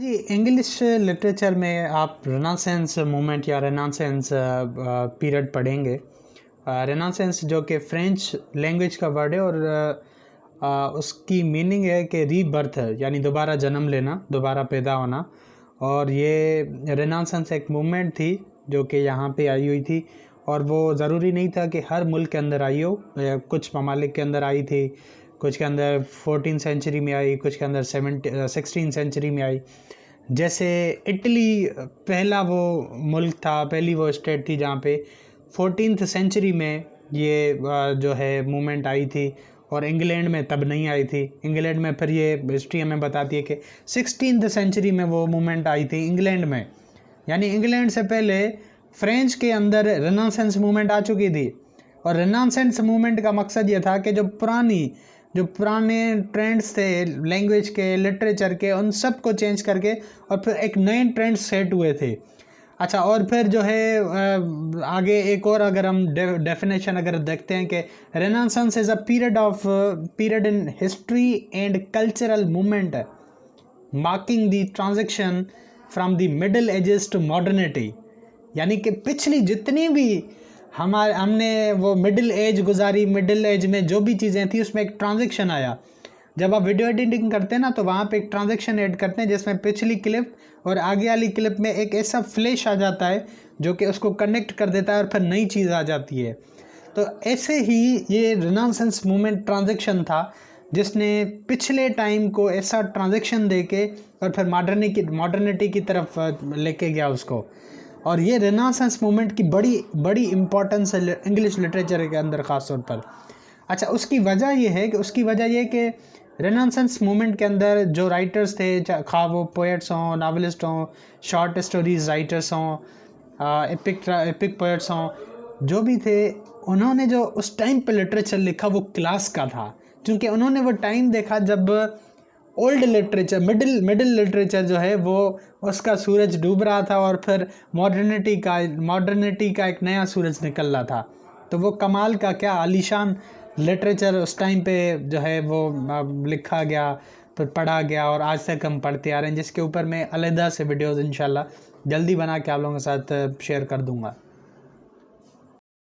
जी, English literature में आप renaissance movement या रेनेसांस पीरियड पढ़ेंगे। रेनेसांस जो कि फ्रेंच लैंग्वेज का वर्ड है और उसकी मीनिंग है कि रीबर्थ यानी दोबारा जन्म लेना, दोबारा पैदा होना। और ये रेनेसांस एक मूवमेंट थी जो कि यहाँ पे आई हुई थी और वो ज़रूरी नहीं था कि हर मुल्क के अंदर आई हो। कुछ ममालिक के अंदर आई थी, कुछ के अंदर 14 सेंचुरी में आई, कुछ के अंदर 16 सेंचुरी में आई। जैसे इटली पहला वो मुल्क था, पहली वो स्टेट थी जहाँ पे 14th सेंचुरी में ये जो है मूवमेंट आई थी और इंग्लैंड में तब नहीं आई थी। इंग्लैंड में फिर ये हिस्ट्री हमें बताती है कि 16th सेंचुरी में वो मूवमेंट आई थी इंग्लैंड में। यानी इंग्लैंड से पहले फ्रेंच के अंदर रेनेसांस मूवमेंट आ चुकी थी। और रेनेसांस मूवमेंट का मकसद ये था कि जो पुराने ट्रेंड्स थे लैंग्वेज के, लिटरेचर के, उन सब को चेंज करके और फिर एक नए ट्रेंड सेट हुए थे। अच्छा, और फिर जो है आगे एक और अगर हम डेफिनेशन अगर देखते हैं कि renaissance is a period in history and cultural movement marking the transition from the middle ages to modernity. यानी कि पिछली जितनी भी हमने वो मिडिल एज गुजारी, मिडिल एज में जो भी चीज़ें थी उसमें एक ट्रांजेक्शन आया। जब आप वीडियो एडिटिंग करते हैं ना तो वहाँ पे एक ट्रांजेक्शन ऐड करते हैं जिसमें पिछली क्लिप और आगे वाली क्लिप में एक ऐसा फ्लैश आ जाता है जो कि उसको कनेक्ट कर देता है और फिर नई चीज़ आ जाती है। तो ऐसे ही ये रेनेसांस मूवमेंट ट्रांजेक्शन था जिसने पिछले टाइम को ऐसा ट्रांजेक्शन दे के और फिर मॉडर्निटी की तरफ लेके गया उसको। और ये रेनेसांस मूवमेंट की बड़ी बड़ी इंपॉर्टेंस है इंग्लिश लिटरेचर के अंदर ख़ास तौर पर। अच्छा, उसकी वजह ये है कि रेनेसांस मूवमेंट के अंदर जो राइटर्स थे, खा वो पोएट्स हों, नावलिस्ट हों, शॉर्ट स्टोरीज राइटर्स हों, एपिक पोएट्स हों, जो भी थे, उन्होंने जो उस टाइम पे लिटरेचर लिखा वो क्लास का था। क्योंकि उन्होंने वो टाइम देखा जब ओल्ड लिटरेचर, मिडिल लिटरेचर जो है वो उसका सूरज डूब रहा था और फिर मॉडर्निटी का एक नया सूरज निकल रहा था। तो वो कमाल का क्या आलीशान लिटरेचर उस टाइम पे जो है वो लिखा गया, फिर पढ़ा गया और आज तक हम पढ़ते आ रहे हैं, जिसके ऊपर मैं अलहदा से वीडियोज़ इंशाल्लाह जल्दी बना के आप लोगों के साथ शेयर कर दूँगा।